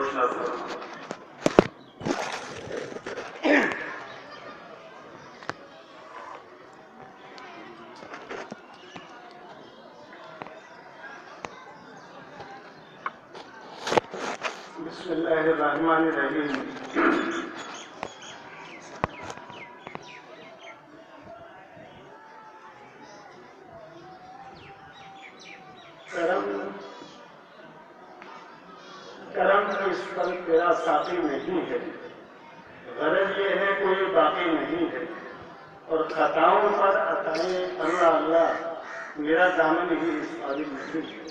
روشنا فرمائے۔ بسم اللہ الرحمن الرحیم۔ کرم تو اس پر تیرا ساقی نہیں ہے، غرض یہ ہے کوئی باقی نہیں ہے، اور خطاؤں پر عطائے اللہ اللہ میرا دامن ہی اس قابل نہیں ہے۔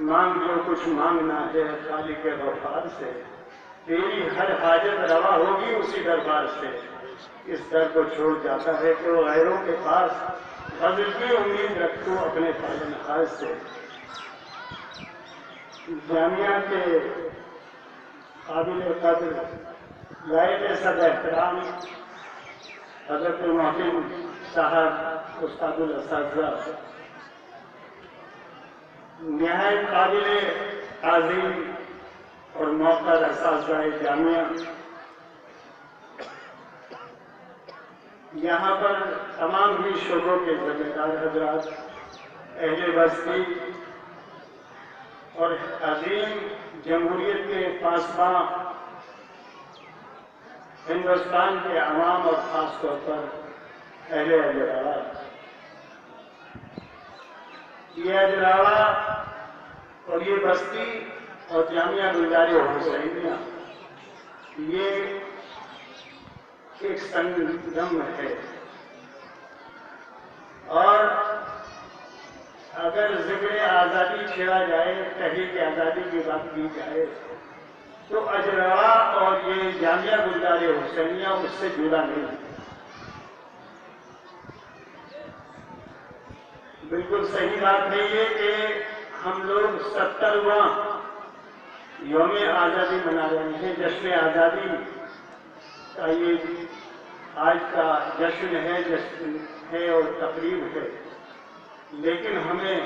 مانگ جو کچھ مانگنا ہے خالق غفار سے، تیری ہر حاجت روا ہوگی اسی دربار سے۔ اس در کو چھوڑ جاتا ہے تو غیروں کے پاس، فضل کی امید رکھو اپنے پالنہار سے۔ جامعہ کے قابل قدر لائق سب احترام حضرت محترم صاحب استاد الاساتذہ، نہایت قابل تعظیم اور موقر اساتذہ جامعہ، یہاں پر تمام ہی شعبوں کے ذمہ دار حضرات، اہل بستی اور عظیم جمہوریت کے پاسباں ہندوستان کے عوام اور خاص طور پر اہل اجراوا، یہ اجراوا اور یہ بستی اور جامعہ گلزار حسینیہ یہ ایک سنگم ہے، اور اگر ذکر آزادی چھیڑا جائے، تحریک آزادی کی بات کی جائے تو اجراوا اور یہ جامعہ گلزار حسینیہ اس سے جڑا نہیں۔ بالکل صحیح بات نہیں ہے کہ ہم لوگ 70واں یوم آزادی منا رہے ہیں، جشن آزادی کا یہ آج کا جشن ہے اور تقریب ہے، لیکن ہمیں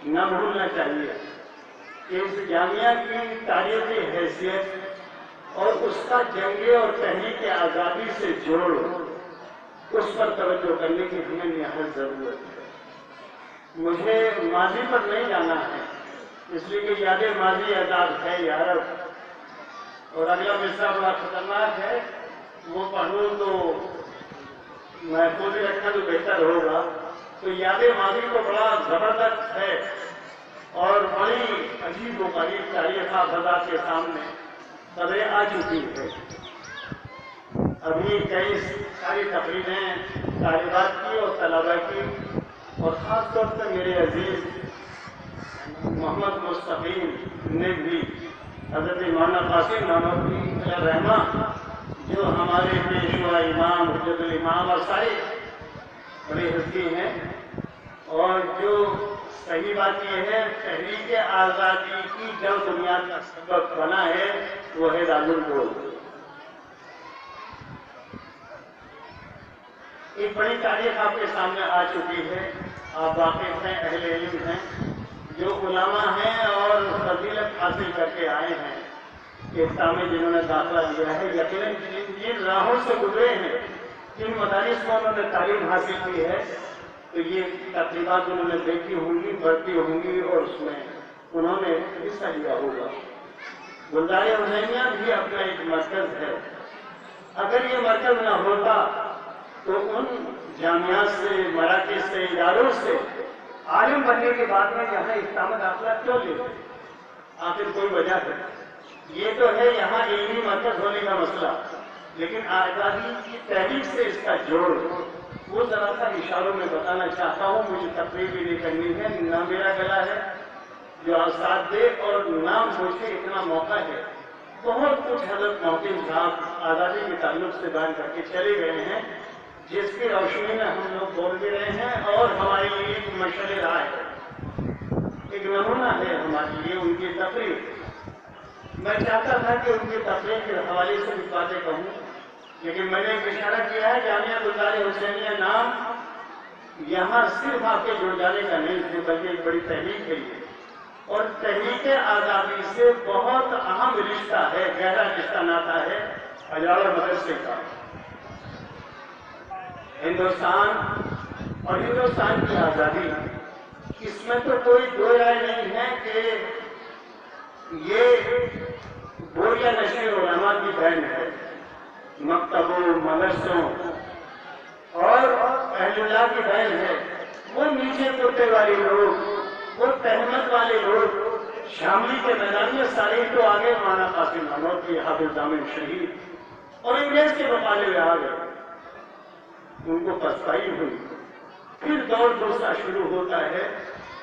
نہ بھولنا چاہیے کہ اس جامعہ کی تاریخی حیثیت اور اس کا جنگ اور تحریک آزادی سے جوڑ، اس پر توجہ کرنے کی ہمیں نہایت ضرورت ہے۔ مجھے ماضی پر نہیں جانا ہے، اس لیے کہ یاد ماضی عذاب ہے یار، اور اگلا مصرع بڑا خطرناک ہے، وہ پڑھوں تو محفوظ رکھنا تو بہتر ہوگا۔ تو یاد ماضی تو بڑا زبردست ہے اور بڑی عجیب و غریب تاریخ فضا کے سامنے قدرے آ چکی ہے۔ ابھی کئی ساری تقریریں طالبات کی اور طلباء کی، اور خاص طور پر میرے عزیز محمد مستقیم نے بھی، حضرت مولانا قاسم نانوتوی علیہ الرحمہ جو ہمارے پیشوا امام حجت الامام اور سارے بڑی ہستی ہیں، اور جو صحیح بات یہ ہے تحریک آزادی کی جو بنیاد کا سبب بنا ہے وہ ہے راج الگول۔ ایک بڑی تاریخ آپ کے سامنے آ چکی ہے، آپ واقف ہیں، اہل علم ہیں، جو علماء ہیں اور فضیلت حاصل کر کے آئے ہیں، اسلام میں جنہوں نے داخلہ لیا ہے، یقیناً جن راہوں سے گزرے ہیں، جن مدارس میں انہوں نے تعلیم حاصل کی ہے، تو یہ تقریبات انہوں نے دیکھی ہوں گی، بڑھتی ہوں گی، اور اس میں انہوں نے حصہ لیا ہوگا۔ گلزار حسینیہ بھی اپنا ایک مرکز ہے، اگر یہ مرکز نہ ہوتا تو ان جامعات سے، مراکز سے، اداروں سے عالم بننے کے بعد میں یہاں اسلام داخلہ کیوں لیتے؟ آخر کوئی وجہ ہے؟ یہ تو ہے یہاں علمی مرکز ہونے کا مسئلہ، لیکن آزادی کی تحریک سے اس کا جوڑ، وہ ذرا سا اشاروں میں بتانا چاہتا ہوں۔ مجھے تقریر بھی نہیں کرنی ہے، نہ میرا گلا ہے جو آزاد دے، اور نہ مجھے اتنا موقع ہے۔ بہت کچھ حضرت محترم صاحب آزادی کے تعلق سے بیان کر کے چلے گئے ہیں، جس کی روشنی میں ہم لوگ بول بھی رہے ہیں، اور ہمارے لیے ایک مشعل راہ ہے، ایک نمونہ ہے ہمارے لیے ان کی تقریر۔ میں چاہتا تھا کہ ان کی تقریر کے حوالے سے بھی باتیں کہوں، لیکن میں نے ایک اشارہ کیا ہے، جامعہ گلزار حسینیہ نام یہاں صرف آپ کے جڑ جانے کا نہیں ہے، بلکہ ایک بڑی تحریک ہے یہ، اور تحریک آزادی سے بہت اہم رشتہ ہے، گہرا رشتہ ناتا ہے اجاڑا مدرسے کا۔ ہندوستان اور ہندوستان کی آزادی، اس میں تو کوئی دو رائے نہیں ہے کہ یہ بوریا نشین علماء کی بہن ہے۔ مکتبوں، مدرسوں اور اہل اللہ کی بہن ہے۔ وہ نیچے کرتے والے لوگ، وہ تہمت والے لوگ، شاملی کے میدان میں سارے تو آگے مولانا قاسم نانوتوی کی حافظ دامن شہید اور انگریز کے مقابلے میں آ گئے، ان کو پسپائی ہوئی۔ پھر دور دوسرا شروع ہوتا ہے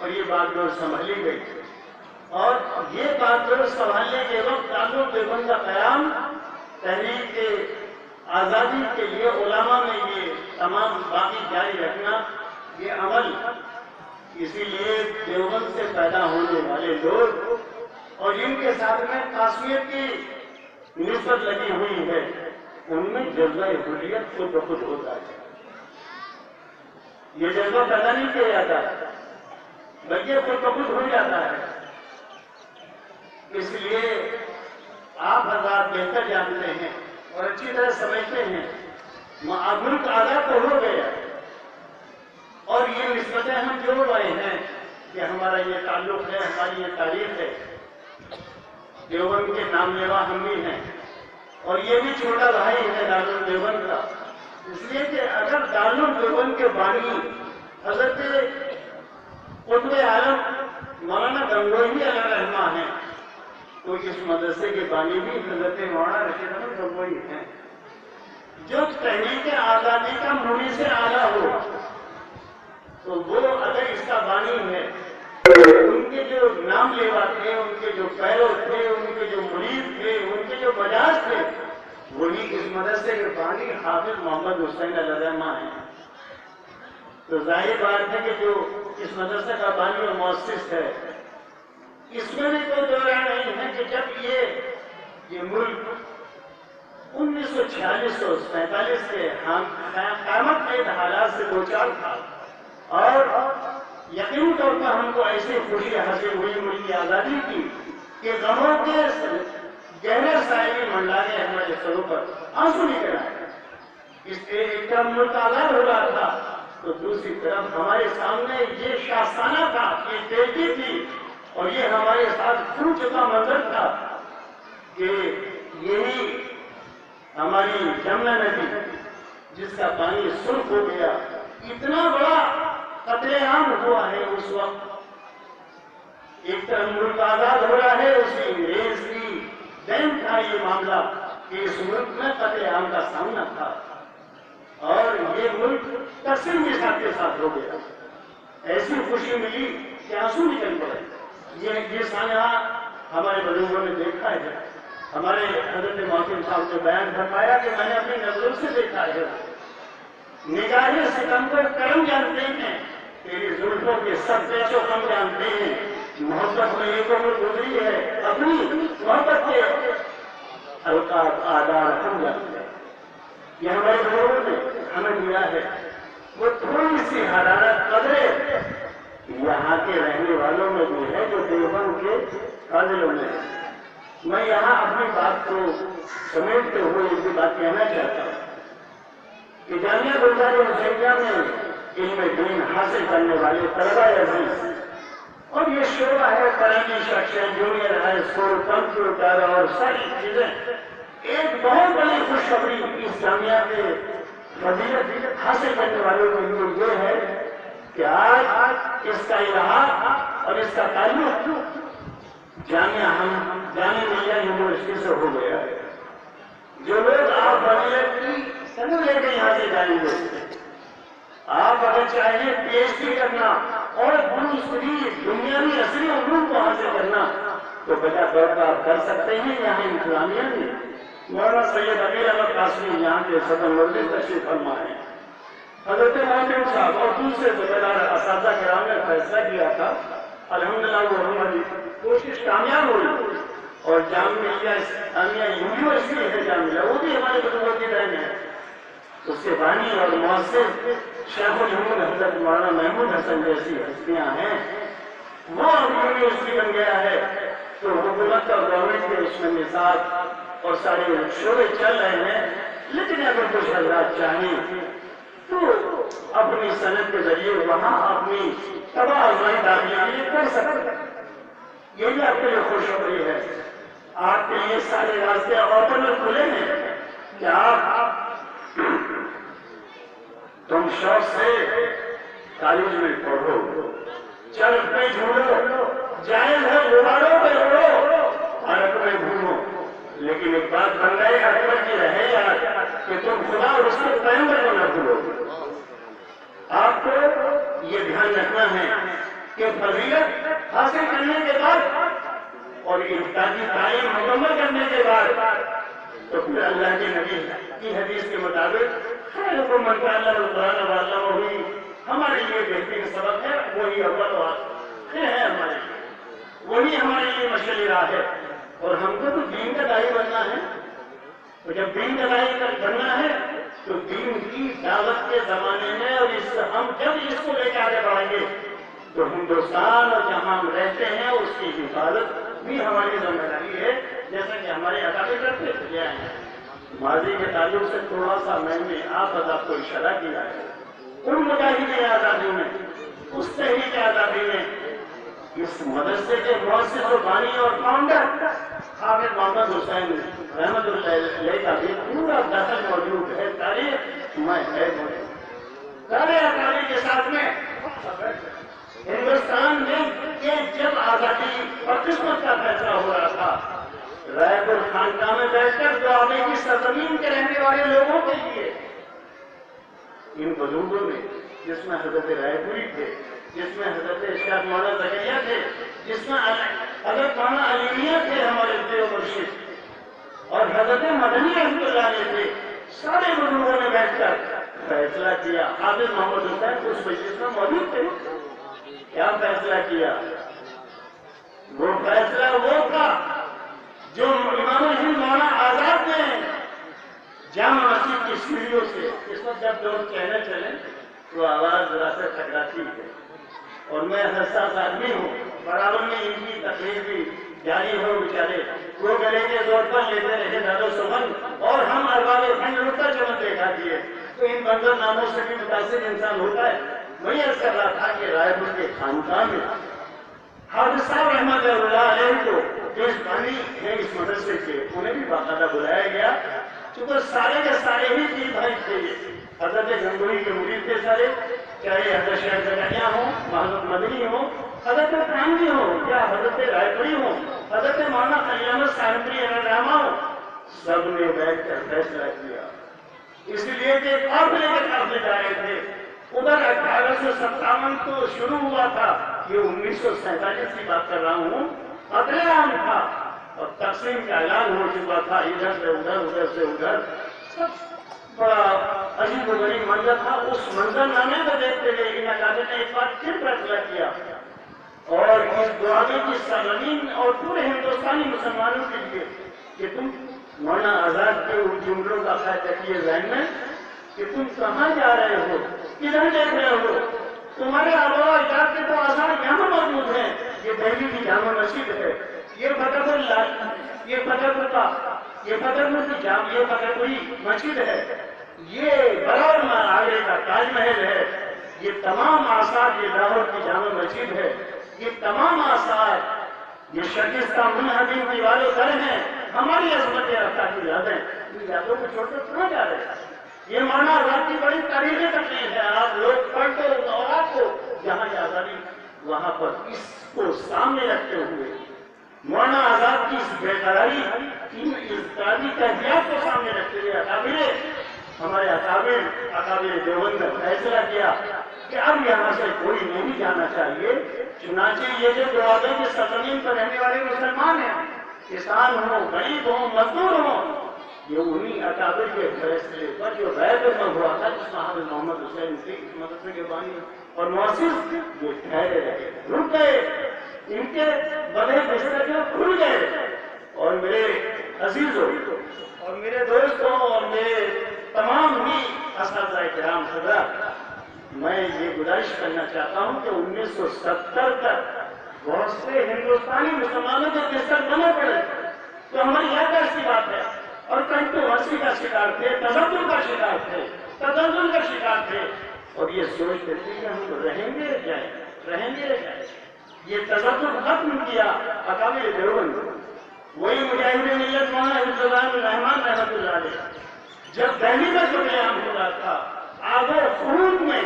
اور یہ بات دور سنبھالی گئی، اور یہ بات دور سنبھالنے کے وقت دارالعلوم دیوبند کا قیام، تحریک آزادی کے لیے علماء میں یہ تمام باقی جاری رکھنا، یہ عمل، اسی لیے دیوبند سے پیدا ہونے والے لوگ اور جن کے ساتھ میں قاسمیت کی نسبت لگی ہوئی ہے، ان میں جذبہ حریت خود بخود ہوتا ہے۔ یہ جذبہ پیدا نہیں کیا جاتا بلکہ خود بخود ہو جاتا ہے۔ اس لیے آپ حضرات بہتر جانتے ہیں اور اچھی طرح سمجھتے ہیں، ملک آزاد تو ہو گیا اور یہ نسبتیں ہم جوڑ رہے ہیں کہ ہمارا یہ تعلق ہے، ہماری یہ تاریخ ہے، دیوبند کے نام لیوا ہم بھی ہیں اور یہ بھی چھوٹا بھائی ہے دارالعلوم دیوبند کا۔ اس لیے کہ اگر دارالعلوم دیوبند کے بانی حضرت قطب عالم مولانا گنگوہی علیہ رحمہ ہیں، تو اس مدرسے کے بانی بھی حضرت مولانا رشید احمد گنگوہی ہیں، جو تحریک آزادی کا منی سے اعلیٰ ہو، تو وہ اگر اس کا بانی ہے، ان کے جو نام لیوا تھے، ان کے جو پیرو تھے، ان کے جو مرید تھے، ان کے جو مجاز تھے، وہی اس مدرسے کے بانی حافظ محمد حسین علیہ رحمہ ہیں۔ تو ظاہر بات ہے کہ جو اس مدرسے کا بانی اور مؤسس ہے، اس میں بھی کوئی دو رائے نہیں ہے کہ جب یہ ملک 1946-47 کے قیامت کے حالات سے دوچار تھا، اور یقینی طور پر ہم کو ایسی خوشی حاصل ہوئی ملک کی آزادی کی کہ غموں کے گہرے سائے منڈلا کے ہمارے سروں پر آنسو نکل آئے۔ اس ایک طرف ملک آزاد ہو رہا تھا تو دوسری طرف ہمارے سامنے یہ شاستانہ تھا، یہ بیٹی تھی، اور یہ ہمارے ساتھ کھل چکا منظر تھا کہ یہی ہماری جمنا ندی جس کا پانی سرخ ہو گیا، اتنا بڑا قتل عام ہوا ہے اس وقت۔ ایک طرف ملک آزاد ہو رہا ہے، اسی انگریز کی دین تھا یہ معاملہ کہ اس ملک میں قتل عام کا سامنا تھا، اور یہ ملک تقسیم کے ساتھ ہو گیا۔ ایسی خوشی ملی کہ آنسو نکل پڑے۔ یہ سانحہ ہمارے بزرگوں نے دیکھا ہے، ہمارے حضرت محترم صاحب نے بیان فرمایا کہ میں نے اپنی نظروں سے دیکھا ہے۔ نگاہ ستم کو کرم جانتے ہیں، تیری زلفوں کے سب پیچوں کم جانتے ہیں، محبت میں ایک عمر گزری ہے، اپنی محبت کے القاب آدار ہم جانتے ہیں۔ یہ ہمارے بزرگوں نے ہمیں دیا ہے۔ وہ تھوڑی سی حرارت قدرے یہاں کے رہنے والوں میں بھی ہے جو دیوبند کے فاضلوں میں ہے۔ میں یہاں اپنی بات کو سمیٹتے ہوئے ایک بات کہنا چاہتا ہوں کہ جامعہ گلزار حسینیہ میں علم دین حاصل کرنے والے طلبہ عزیز، اور یہ شعبہ ہے پرانی section, junior high school, computer اور ساری چیزیں، ایک بہت بڑی خوشخبری اس جامعہ کے فضیلت حاصل کرنے والوں کے لیے یہ ہے کہ آج اس کا الحاق اور اس کا تعلق جامعہ ملیہ یونیورسٹی سے ہو گیا ہے۔ جو لوگ آپ فضیلت کی سند لے کے یہاں سے جائیں گے، آپ اگر چاہیں پی ایچ ڈی کرنا اور دوسری دنیاوی عصری علوم کو حاصل کرنا تو بجا طور پر آپ کر سکتے ہیں۔ یہاں انتظامیہ میں مولانا سید امیر احمد قاسمی یہاں کے صدر مجلس تشریف فرما ہے۔ حضرت محترم صاحب اور دوسرے ذمہ اساتذہ کرام نے فیصلہ کیا تھا، الحمدللہ وہ ہماری کوشش کامیاب ہوئی، اور جامعہ اسلامیہ یونیورسٹی ہے جامعہ، وہ بھی ہمارے بزرگوں کی دین ہے۔ اس کے بانی اور مؤثر شیخ الہند حضرت مولانا محمود حسن جیسی ہستیاں ہیں وہ یونیورسٹی بن گیا ہے تو حکومت اور گورنمنٹ کے اس میں نصاب اور سارے شعبے چل رہے ہیں، لیکن اگر کچھ حضرات چاہیں تو اپنی صنعت کے ذریعے وہاں اپنی تباہ آزمائی داخلے کے لیے کر سکتے ہیں۔ یہ بھی آپ کے لیے خوشخبری ہے، آپ کے لیے سارے راستے اوپن اور کھلے ہیں کہ آپ تم شوق سے کالج میں پڑھو، چل پہ جھولو، جائز ہے غباروں پہ اڑو، عرق میں گھومو، لیکن ایک بات بن گئے اکبر کی رہے یاد کہ تم خدا اور اس کے پیغمبر کو نہ بھولو۔ آپ کو یہ دھیان رکھنا ہے کہ فضیلت حاصل کرنے کے بعد اور انفرادی تعلیم مکمل کرنے کے بعد تو پھر اللہ کے نبی کی حدیث کے مطابق خیرکم من تعلم القرآن وعلمہ ہوئی ہمارے لیے بہترین سبق ہے، وہی اول و آخر ہے ہمارے لیے، وہی ہمارے لیے مشعل راہ ہے۔ اور ہم کو تو دین کا داعی بننا ہے، تو جب دین کا داعی بننا ہے تو دین کی دعوت کے زمانے میں اور ہم جب اس کو لے کے آگے بڑھیں گے تو ہندوستان اور جہاں ہم رہتے ہیں اس کی حفاظت بھی ہماری ذمہ داری ہے، جیسا کہ ہمارے اکابر کرتے چلے آئے ہیں۔ ماضی کے تعلق سے تھوڑا سا میں نے آپ کو اشارہ کیا ہے، ان مجاہدین آزادی میں، اس تحریک آزادی میں اس مدرسے کے مؤسس و بانی اور فاؤنڈر حافظ محمد حسین رحمت اللہ علیہ کا بھی پورا دخل موجود ہے، تاریخ میں ہے سارے اکابر کے ساتھ میں۔ ہندوستان میں جب آزادی اور قسمت کا فیصلہ ہو رہا تھا، رائے پور خانقاہ میں بیٹھ کر دعوے کی سرزمین کے رہنے والے لوگوں کے لیے ان بزرگوں نے، جس میں حضرت رائے پوری تھے، جس میں حضرت اشراق مولانا زکریا تھے، جس میں حضرت مولانا علی میاں تھے ہمارے دیو مرشد، اور حضرت مدنی رحمۃ اللہ علیہ تھے، سارے بزرگوں نے بیٹھ کر فیصلہ کیا۔ حافظ محمد حسین اس مجلس میں موجود تھے، کیا فیصلہ کیا؟ وہ فیصلہ وہ تھا جو امام ہند مولانا آزاد نے جامع مسجد کی سیڑھیوں سے، اس وقت جب لوگ کہنے چلیں تو آواز ذرا سے ٹکراتی ہے، اور میں حساس آدمی ہوں، برابر میں ان کی تقریر بھی جاری ہو، بیچارے وہ گلے کے زور پر لیتے رہے دادو سمن، اور ہم ارباب فن رکتا چمن دیکھا دیے، تو ان منظر ناموں سے بھی متاثر انسان ہوتا ہے۔ وہی عرض کر رہا تھا کہ رائے پور کے خانقاہ میں حافظ صاحب رحمت اللہ علیہ کو جو اس بانی ہے اس مدرسے کے، انہیں بھی باقاعدہ بلایا گیا، چونکہ سارے کے سارے ہی تین بھائی تھے، حضرت گنگوئی کے مرید تھے سارے، چاہے حضرت شیخ زکریا ہوں، حضرت مدنی ہوں، حضرت فرانگی ہوں یا حضرت رائے پوری ہوں، حضرت مولانا خلیل احمد صاحبری رحمہ ہوں، سب نے بیٹھ کر فیصلہ کیا، اس لیے کہ قافلے کے قافلے جا رہے تھے۔ ادھر 1857 کو شروع ہوا تھا، یہ 1947 کی بات کر رہا ہوں، قتل عام تھا اور تقسیم کا اعلان ہو چکا تھا، ادھر سے ادھر، ادھر سے ادھر، سب بڑا عجیب و غریب منظر تھا۔ اس منظر نامے کو دیکھتے ہوئے ان اکابر نے ایک بار پھر فیصلہ کیا اور اس دعوے کی سرزمین اور پورے ہندوستانی مسلمانوں کے لیے کہ تم مولانا آزاد کے ان جملوں کا خیال رکھیے ذہن میں کہ تم کہاں جا رہے ہو، کدھر دیکھ رہے ہو، تمہارے آباء و اجداد کے تو آثار یہاں موجود ہیں، یہ دہلی کی جامع مسجد ہے، یہ فتح پور یہ فتح پور کا یہ فتح پور کی یہ فتح پوری مسجد ہے، یہ بلور میں آگرے کا تاج محل ہے، یہ تمام آثار یہ لاہور کی جامع مسجد ہے، یہ تمام آثار یہ شکستہ منہدم دیواروں در ہیں، ہماری عظمت رفتہ کی یادیں، ان یادوں کو چھوڑ کر کہاں جا رہے ہیں؟ یہ مولانا آزاد کی بڑی تاریخی تقریر ہے، آپ لوگ پڑھ کر اور آپ کو جہاں یہ آزادی وہاں پر اس کو سامنے رکھتے ہوئے مولانا آزاد کی اس بے قراری ان اضطرابی کیفیات کو سامنے رکھتے ہوئے ہمارے اکابر دیوبند نے فیصلہ کیا کہ اب یہاں سے کوئی نہیں جانا چاہیے، چنانچہ یہ جو دوابے کی سرزمین پر رہنے والے مسلمان ہیں، کسان ہوں، غریب ہوں، مزدور ہوں، یہ انہی اکابر کے فیصلے پر جو رائے پور میں ہوا تھا، جس میں حافظ محمد حسین تھے، اس مدرسے کے بانی اور مؤسس، یہ ٹھہرے رہے، رک گئے، ان کے بدے بستر جو کھل گئے۔ اور میرے عزیزوں اور میرے دوستوں اور میرے تمام ہی اساتذہ کرام حضرات، میں یہ گزارش کرنا چاہتا ہوں کہ 1970 تک بہت سے ہندوستانی مسلمانوں کے قصہ بنے پڑے تو ہماری یادداشت کی بات ہے، اور کنٹروورسی کا شکار تھے، تشدد کا شکار تھے، تزلزل کا شکار تھے، اور یہ سوچتے تھے کہ ہم رہیں گے جائیں۔ یہ تزلزل ختم کیا اکابر دیوبند، وہی مجاہد ملت مولانا حفظ اللہ الرحمان رحمۃ اللہ علیہ، جب دہلی میں جو قیام ہو رہا تھا، آب و خون میں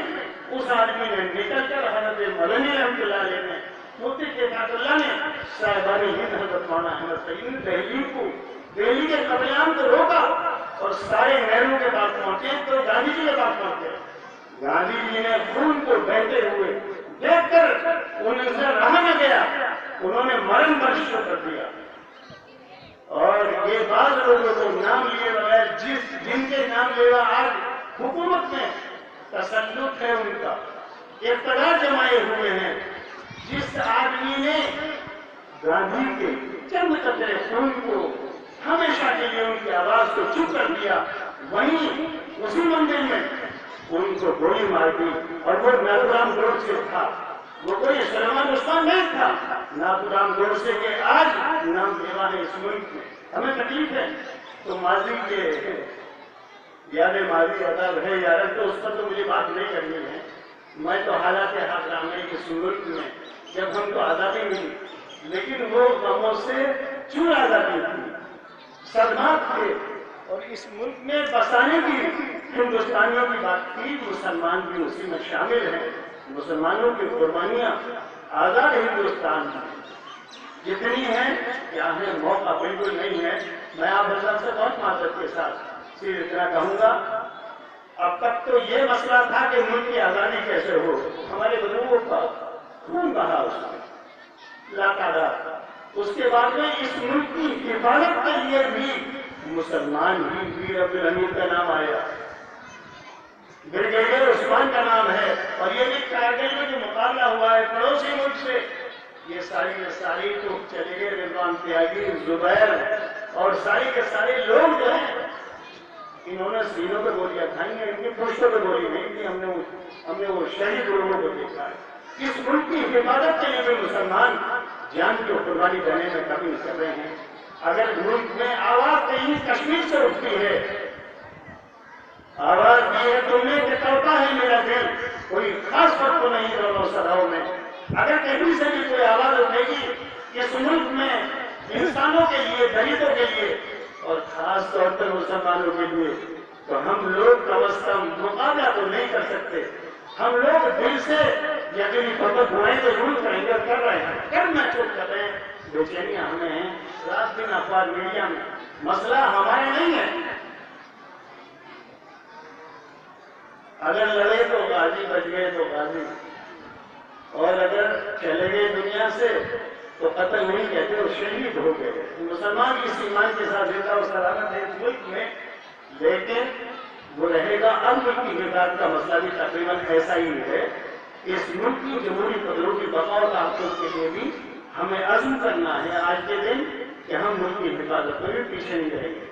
اس آدمی نے نکل کر حضرت مدنی رحمۃ اللہ علیہ نے، مفتی کفایت اللہ نے، صاحبان ہند حضرت مولانا احمد سعید نے دہلی کے قتل کو روکا، اور سارے نہرو کے پاس پہنچے تو گاندھی جی کے پاس پہنچے۔ گاندھی جی نے خون کو بہتے ہوئے دیکھ کر ان سے رہا نہ گیا، انہوں نے مرن پر شروع کر دیا، اور یہ بعض لوگوں کو نام لیے بغیر جن کے نام لیوا آج حکومت میں تسلط ہے، ان کا اقتدار جمائے ہوئے ہیں، جس آدمی نے گاندھی کے چند قطرے خون کو ہمیشہ کے لیے ان کی آواز کو چپ کر دیا، وہیں اسی مندر میں ان کو گولی مار دی، اور وہ ناتھورام گوڈسے تھا، وہ کوئی سلمان رستم نہیں تھا، ناتھورام گوڈسے کے آج نام لیوا ہے اس ملک میں۔ ہمیں تکلیف ہے تو ماضی کے یاد ماضی عذاب ہے یار، تو اس پر تو مجھے بات نہیں کرنی ہے۔ میں تو حالات حاضرہ میں اس ملک میں جب ہم کو آزادی ملی، لیکن وہ غموں سے چور آزادی تھی، صدمات تھے، اور اس ملک میں بسانے کی ہندوستانیوں کی بات تھی، مسلمان بھی اسی میں شامل ہیں، مسلمانوں کی قربانیاں آزاد ہندوستان میں جتنی ہیں، کیا ہے موقع بالکل نہیں ہے۔ میں آپ حضرت سے بہت معذرت کے ساتھ صرف اتنا کہوں گا، اب تک تو یہ مسئلہ تھا کہ ملک کی آزادی کیسے ہو، ہمارے بزرگوں کا خون بہا اس میں لاتعداد، اس کے بعد میں اس ملک کی حفاظت کے لیے بھی مسلمان ہی ویر عبدالحمید کا نام آیا، بریگیڈیئر عثمان کا نام ہے، اور یہ بھی کارگل میں جو مقابلہ ہوا ہے پڑوسی ملک سے، یہ ساری تو چلے گئے، رضوان تیاگی، زبیر اور سارے کے سارے لوگ جو ہیں، انہوں نے سینوں پہ گولیاں کھائی ہیں، ان کی پشتوں پہ گولی نہیں تھی، ہم نے وہ شہید لوگوں کو دیکھا ہے۔ اس ملک کی حفاظت کے لیے بھی مسلمان جان کی قربانی دینے میں کمی کر رہے ہیں۔ اگر ملک میں آواز کہیں کشمیر سے اٹھتی ہے، آواز دی ہے تم نے کہ کرتا ہے میرا دل، کوئی خاص فرق تو نہیں دونوں سرحدوں میں، اگر کہیں سے بھی کوئی آواز اٹھے گی اس ملک میں انسانوں کے لیے، دلتوں کے لیے، اور خاص طور پر مسلمانوں کے لیے، تو ہم لوگ کم از کم مقابلہ تو نہیں کر سکتے، ہم لوگ دل سے یقینی طور پر دعائیں تو ضرور کریں گے، کر رہے ہیں، کر محسوس کر رہے ہیں، بے چینیاں ہمیں ہیں رات دن اخبار میڈیا میں، مسئلہ ہمارا نہیں ہے، اگر لڑے تو غازی، بچ گئے تو غازی، اور اگر چلے گئے دنیا سے تو قتل نہیں کہتے، اور شہید ہو گئے۔ مسلمان اس ایمان کے ساتھ زندہ و سلامت ہے اس ملک میں، لیکن وہ رہے گا۔ اب ملک کی حفاظت کا مسئلہ بھی تقریباً ایسا ہی ہے، اس ملک کی جمہوری قدروں کی بقا و تحفظ کے لیے بھی ہمیں عزم کرنا ہے آج کے دن کہ ہم ملک کی حفاظت میں بھی پیچھے نہیں رہیں گے۔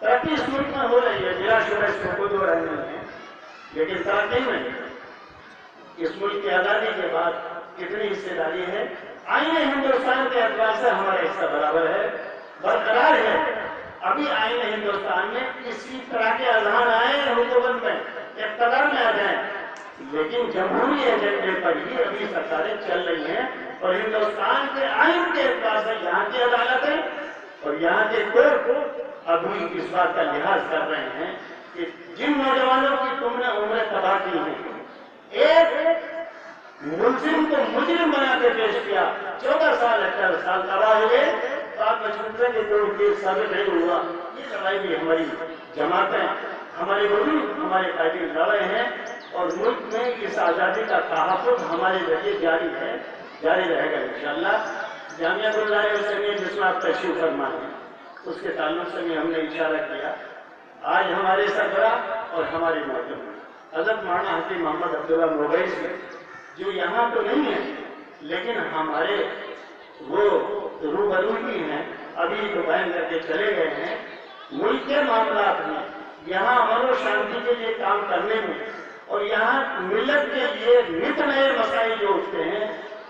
ترقی اس ملک میں ہو رہی ہے، بلا شبہ اس میں کوئی دو رائے نہیں ہے، لیکن ترقی میں اس ملک کی آزادی کے بعد کتنی حصے داری ہے، آئین ہندوستان کے اعتبار سے ہمارا حصہ برابر ہے، برقرار ہے۔ ابھی آئین ہندوستان میں کسی طرح کے اذہان آئے حکومت میں اقتدار میں آ جائیں، لیکن جمہوری ایجنڈے پر ہی ابھی سرکاریں چل رہی ہیں، اور ہندوستان کے آئین کے اعتبار سے یہاں کی عدالتیں اور یہاں کے کورٹ ابھی اس بات کا لحاظ کر رہے ہیں کہ جن نوجوانوں کی تم نے عمریں تباہ کی ہیں، ایک ملزم کو مجرم بنا کے پیش کیا، 14 سال 18 سال تباہ ہوئے، آپ میں چھوٹے کے کوئی کیس ثابت نہیں ہوا۔ یہ لڑائی بھی ہماری جماعتیں، ہمارے بزرگ، ہمارے قائدین لڑ رہے ہیں، اور ملک میں اس آزادی کا تحفظ ہمارے ذریعے جاری ہے، جاری رہے گا انشاءاللہ۔ جامعہ گلزار حسینیہ جس میں آپ تشریف فرما ہیں، اس کے تعلق سے بھی ہم نے اشارہ کیا، آج ہمارے سربراہ اور ہمارے محترم حضرت مولانا حفیظ محمد عبداللہ نوبئی سے، جو یہاں تو نہیں ہے لیکن ہمارے وہ روبرو بھی ہیں، ابھی تو بیان کر کے چلے گئے ہیں، ملک کے معاملات میں یہاں امن و شانتی کے لیے کام کرنے میں، اور یہاں ملت کے لیے نت نئے مسائل جو اٹھتے ہیں